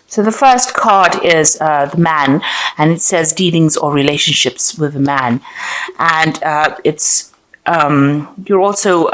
So the first card is the man, and it says dealings or relationships with a man, and it's you also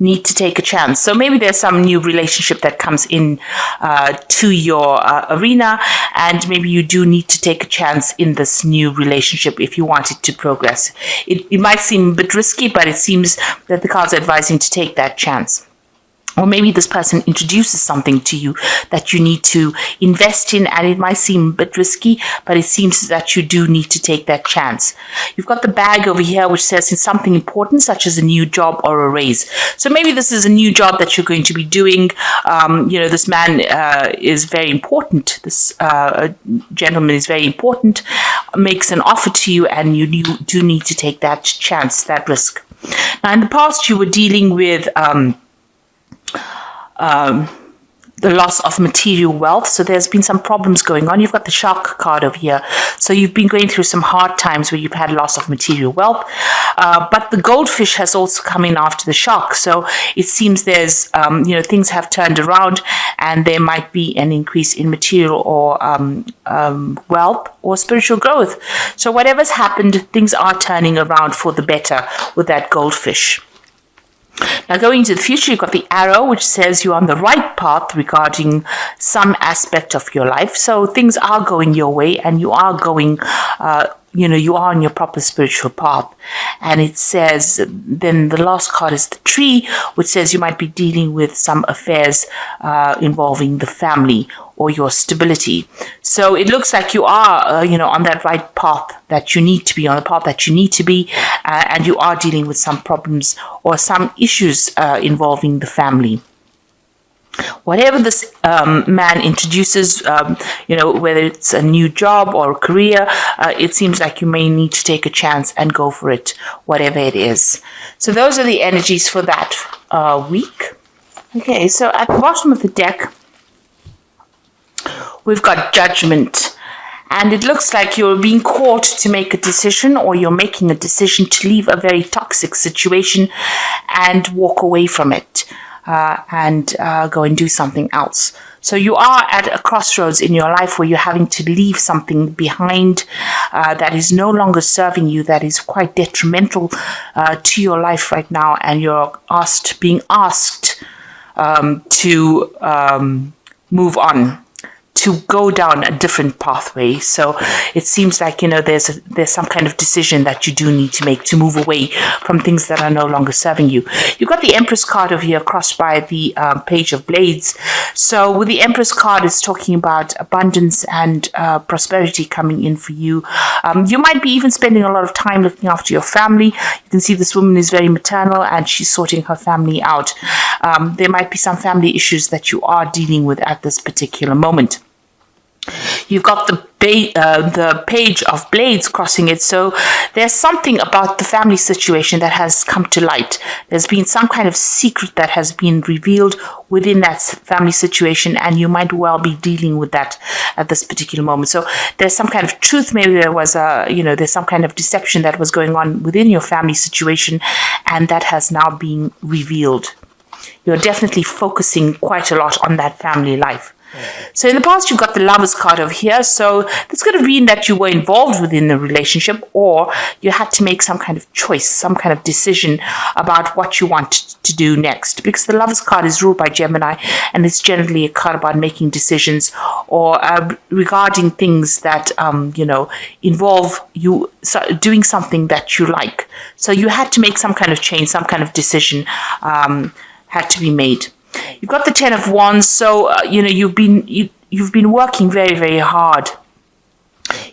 need to take a chance. So maybe there's some new relationship that comes in to your arena, and maybe you do need to take a chance in this new relationship if you want it to progress. It might seem a bit risky, but it seems that the cards are advising to take that chance. Or maybe this person introduces something to you that you need to invest in, and it might seem a bit risky, but it seems that you do need to take that chance. You've got the bag over here, which says it's something important, such as a new job or a raise. So maybe this is a new job that you're going to be doing. This man is very important. This gentleman is very important, makes an offer to you, and you do need to take that chance, that risk. Now, in the past, you were dealing with the loss of material wealth. So there's been some problems going on. You've got the shark card over here. So you've been going through some hard times where you've had loss of material wealth. But the goldfish has also come in after the shark. So it seems there's, things have turned around, and there might be an increase in material or wealth or spiritual growth. So whatever's happened, things are turning around for the better with that goldfish. Now, going into the future, you've got the arrow, which says you're on the right path regarding some aspect of your life. So things are going your way, and you are going, you are on your proper spiritual path. And it says, then the last card is the tree, which says you might be dealing with some affairs involving the family or your stability. So it looks like you are, on that right path that you need to be, on the path that you need to be, and you are dealing with some problems or some issues involving the family. Whatever this man introduces, whether it's a new job or a career, it seems like you may need to take a chance and go for it, whatever it is. So those are the energies for that week. Okay, so at the bottom of the deck, we've got Judgment. And it looks like you're being called to make a decision, or you're making a decision to leave a very toxic situation and walk away from it. And go and do something else. So you are at a crossroads in your life where you're having to leave something behind that is no longer serving you, that is quite detrimental to your life right now, and you're being asked to move on, to go down a different pathway. So it seems like, there's some kind of decision that you do need to make to move away from things that are no longer serving you. You've got the Empress card over here crossed by the Page of Blades. So with the Empress card, it's talking about abundance and prosperity coming in for you. You might be even spending a lot of time looking after your family. You can see this woman is very maternal, and she's sorting her family out. There might be some family issues that you are dealing with at this particular moment. You've got the Page of Blades crossing it. So there's something about the family situation that has come to light. There's been some kind of secret that has been revealed within that family situation, and you might well be dealing with that at this particular moment. So there's some kind of truth. Maybe there was there's some kind of deception that was going on within your family situation, and that has now been revealed. You're definitely focusing quite a lot on that family life. So in the past, you've got the Lovers card over here. So this could have been that you were involved within the relationship, or you had to make some kind of choice, some kind of decision about what you want to do next. Because the Lovers card is ruled by Gemini, and it's generally a card about making decisions or regarding things that, involve you doing something that you like. So you had to make some kind of change, some kind of decision had to be made. You've got the Ten of Wands, so you've been working very, very hard.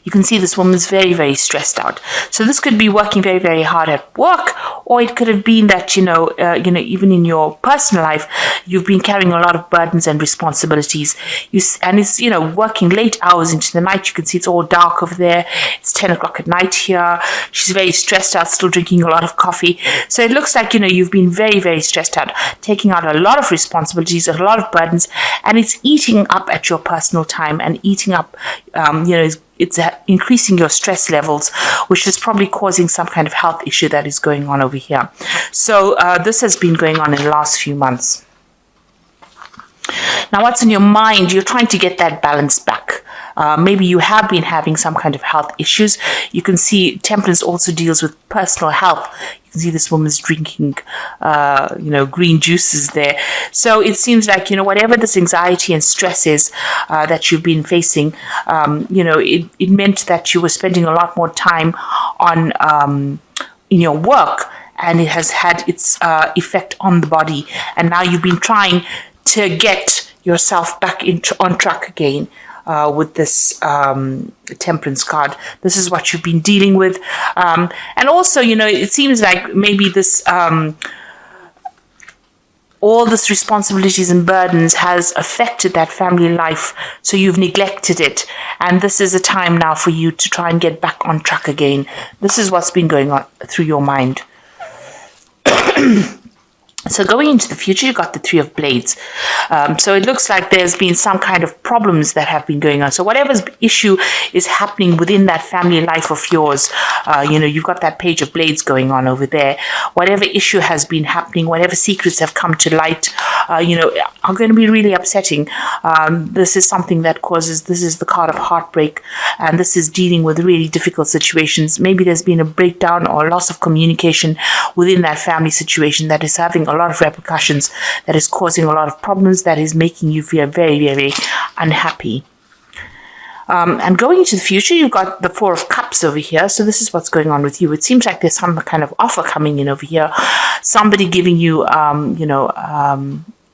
You can see this woman's very, very stressed out. So this could be working very, very hard at work, or it could have been that, even in your personal life, you've been carrying a lot of burdens and responsibilities. And it's, working late hours into the night. You can see it's all dark over there. It's 10 o'clock at night here. She's very stressed out, still drinking a lot of coffee. So it looks like, you've been very, very stressed out, taking out a lot of responsibilities, a lot of burdens, and it's eating up at your personal time and eating up, it's increasing your stress levels, which is probably causing some kind of health issue that is going on over here. So this has been going on in the last few months. Now, what's in your mind? You're trying to get that balance back. Maybe you have been having some kind of health issues. You can see temperance also deals with personal health. You can see this woman's drinking, green juices there. So it seems like, whatever this anxiety and stress is that you've been facing, it meant that you were spending a lot more time on in your work, and it has had its effect on the body. And now you've been trying to get yourself back on track again with this temperance card. This is what you've been dealing with. And also, it seems like maybe this all this responsibilities and burdens has affected that family life, so you've neglected it. And this is a time now for you to try and get back on track again. This is what's been going on through your mind. So going into the future, you've got the Three of Blades. So it looks like there's been some kind of problems that have been going on. So whatever issue is happening within that family life of yours, you've got that Page of Blades going on over there. Whatever issue has been happening, whatever secrets have come to light, are going to be really upsetting. This is something that this is the card of heartbreak, and this is dealing with really difficult situations. Maybe there's been a breakdown or loss of communication within that family situation that is having a lot of repercussions, that is causing a lot of problems, that is making you feel very, very unhappy. And going into the future, you've got the Four of Cups over here. So this is what's going on with you. It seems like there's some kind of offer coming in over here. Somebody giving you,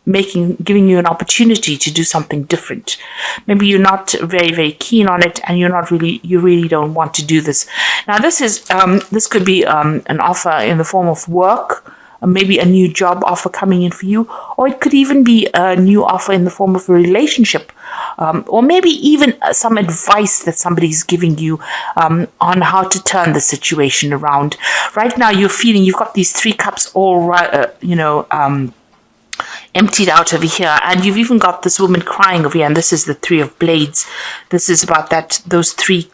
giving you an opportunity to do something different. Maybe you're not very, very keen on it, and you really don't want to do this. Now, this could be an offer in the form of work, maybe a new job offer coming in for you, or it could even be a new offer in the form of a relationship, or maybe even some advice that somebody's giving you on how to turn the situation around. Right now, you're feeling you've got these three cups all emptied out over here, and you've even got this woman crying over here, and this is the Three of Blades. This is about those three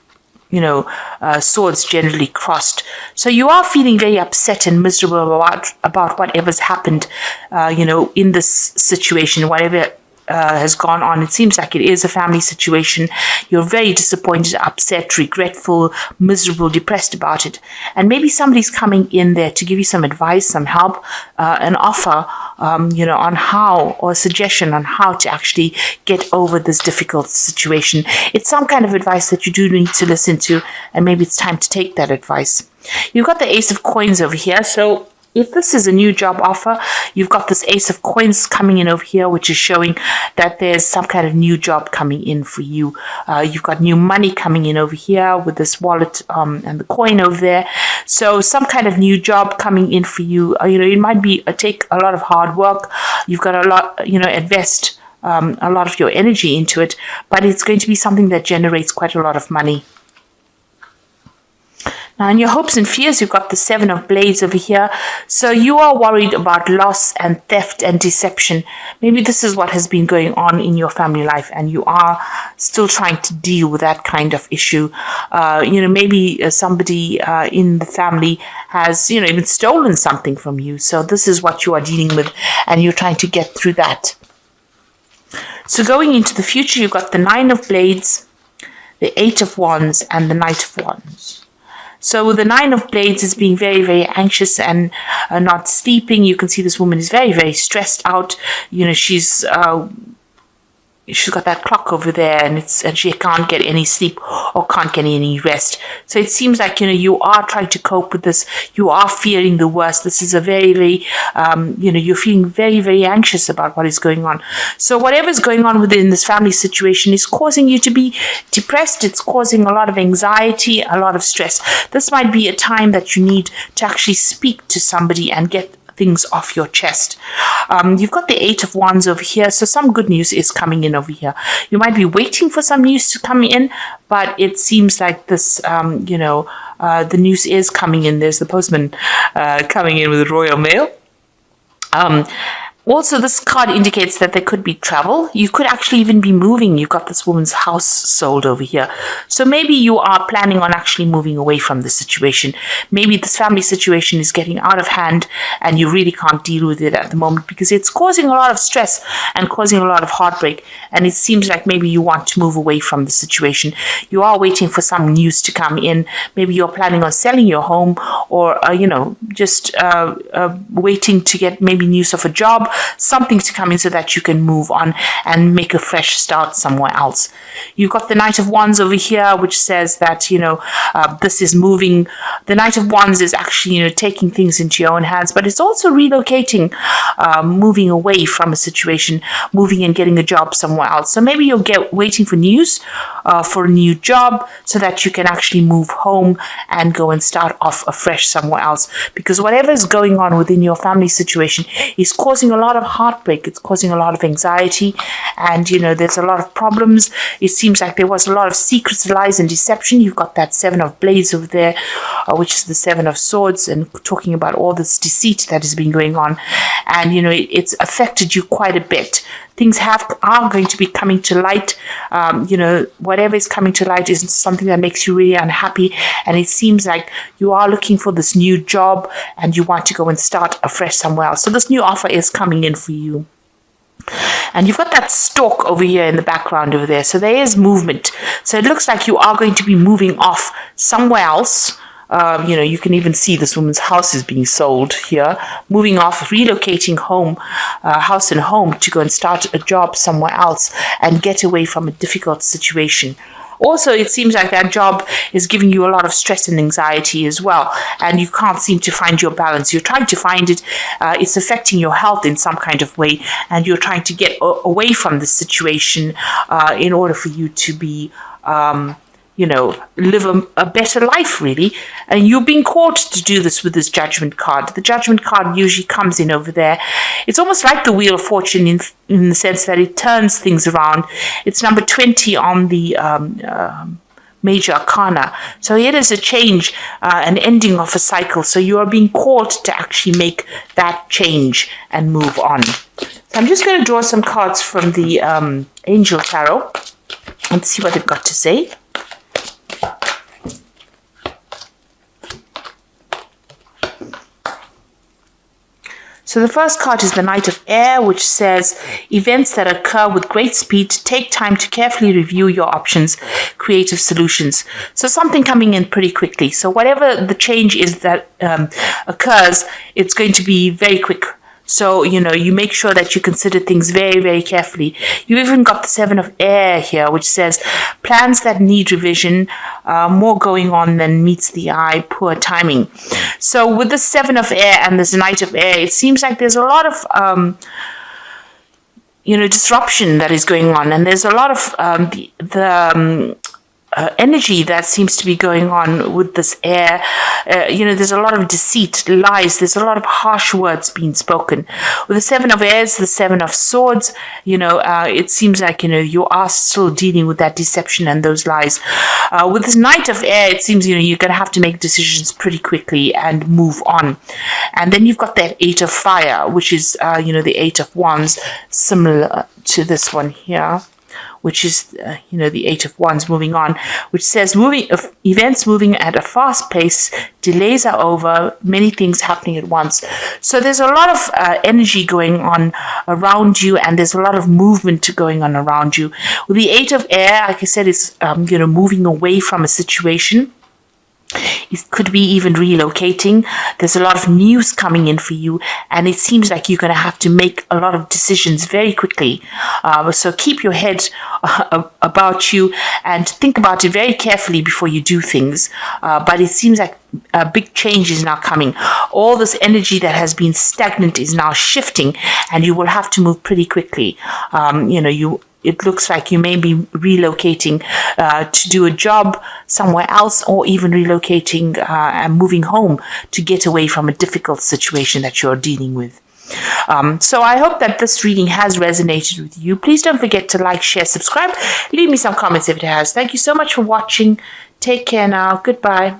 swords generally crossed. So you are feeling very upset and miserable about whatever's happened, in this situation, whatever has gone on. It seems like it is a family situation. You're very disappointed, upset, regretful, miserable, depressed about it. And maybe somebody's coming in there to give you some advice, some help, an offer, on how, or a suggestion on how to actually get over this difficult situation. It's some kind of advice that you do need to listen to, and maybe it's time to take that advice. You've got the Ace of Coins over here. So if this is a new job offer, you've got this Ace of Coins coming in over here, which is showing that there's some kind of new job coming in for you. You've got new money coming in over here with this wallet and the coin over there. So some kind of new job coming in for you. It might be take a lot of hard work. You've got a lot, invest a lot of your energy into it, but it's going to be something that generates quite a lot of money. Now, in your hopes and fears, you've got the Seven of Blades over here. So you are worried about loss and theft and deception. Maybe this is what has been going on in your family life, and you are still trying to deal with that kind of issue. Maybe somebody in the family has, even stolen something from you. So this is what you are dealing with, and you're trying to get through that. So going into the future, you've got the Nine of Blades, the Eight of Wands, and the Knight of Wands. So the Nine of Blades is being very, very anxious and not sleeping. You can see this woman is very, very stressed out. She's got that clock over there, and she can't get any sleep or can't get any rest. So it seems like, you are trying to cope with this. You are fearing the worst. This is a very, very, you're feeling very, very anxious about what is going on. So whatever's going on within this family situation is causing you to be depressed. It's causing a lot of anxiety, a lot of stress. This might be a time that you need to actually speak to somebody and get things off your chest. You've got the Eight of Wands over here, so some good news is coming in over here. You might be waiting for some news to come in, but it seems like this, the news is coming in. There's the postman coming in with royal mail. Also, this card indicates that there could be travel. You could actually even be moving. You've got this woman's house sold over here. So maybe you are planning on actually moving away from the situation. Maybe this family situation is getting out of hand and you really can't deal with it at the moment because it's causing a lot of stress and causing a lot of heartbreak. And it seems like maybe you want to move away from the situation. You are waiting for some news to come in. Maybe you're planning on selling your home or, just waiting to get maybe news of a job, something to come in so that you can move on and make a fresh start somewhere else. You've got the Knight of Wands over here, which says that, this is moving. The Knight of Wands is actually, taking things into your own hands, but it's also relocating, moving away from a situation, moving and getting a job somewhere else. So maybe you'll waiting for news for a new job so that you can actually move home and go and start off afresh somewhere else. Because whatever is going on within your family situation is causing a lot of heartbreak. It's causing a lot of anxiety, and there's a lot of problems. It seems like there was a lot of secrets, lies, and deception. You've got that Seven of Blades over there, which is the Seven of Swords, and talking about all this deceit that has been going on, and it's affected you quite a bit. Things are going to be coming to light. Whatever is coming to light is something that makes you really unhappy, and it seems like you are looking for this new job and you want to go and start afresh somewhere else. So this new offer is coming in for you. And you've got that stork over here in the background over there. So there is movement. So it looks like you are going to be moving off somewhere else. You can even see this woman's house is being sold here, moving off, relocating house and home to go and start a job somewhere else and get away from a difficult situation. Also, it seems like that job is giving you a lot of stress and anxiety as well, and you can't seem to find your balance. You're trying to find it. It's affecting your health in some kind of way, and you're trying to get away from the situation in order for you to be live a better life, really. And you're being called to do this with this Judgment card. The Judgment card usually comes in over there. It's almost like the Wheel of Fortune in the sense that it turns things around. It's number 20 on the Major Arcana. So it is a change, an ending of a cycle. So you are being called to actually make that change and move on. So I'm just going to draw some cards from the Angel Tarot and see what they've got to say. So the first card is the Knight of Air, which says, events that occur with great speed, take time to carefully review your options, creative solutions. So something coming in pretty quickly. So whatever the change is that occurs, it's going to be very quick. So, you make sure that you consider things very, very carefully. You even got the Seven of Air here, which says plans that need revision, more going on than meets the eye, poor timing. So with the Seven of Air and this Knight of Air, it seems like there's a lot of, disruption that is going on. And there's a lot of energy that seems to be going on with this air. There's a lot of deceit, lies. There's a lot of harsh words being spoken. With the Seven of Airs, the Seven of Swords, it seems like, you are still dealing with that deception and those lies. With this Knight of Air, it seems, you're going to have to make decisions pretty quickly and move on. And then you've got that Eight of Fire, which is, the Eight of Wands, similar to this one here, which is, the Eight of Wands moving on, which says events moving at a fast pace, delays are over, many things happening at once. So there's a lot of energy going on around you, and there's a lot of movement going on around you. With the Eight of Air, like I said, it's, moving away from a situation. It could be even relocating. There's a lot of news coming in for you, and it seems like you're going to have to make a lot of decisions very quickly. So keep your head about you and think about it very carefully before you do things. But it seems like a big change is now coming. All this energy that has been stagnant is now shifting, and you will have to move pretty quickly. It looks like you may be relocating to do a job somewhere else, or even relocating and moving home to get away from a difficult situation that you're dealing with. So I hope that this reading has resonated with you. Please don't forget to like, share, subscribe. Leave me some comments if it has. Thank you so much for watching. Take care now. Goodbye.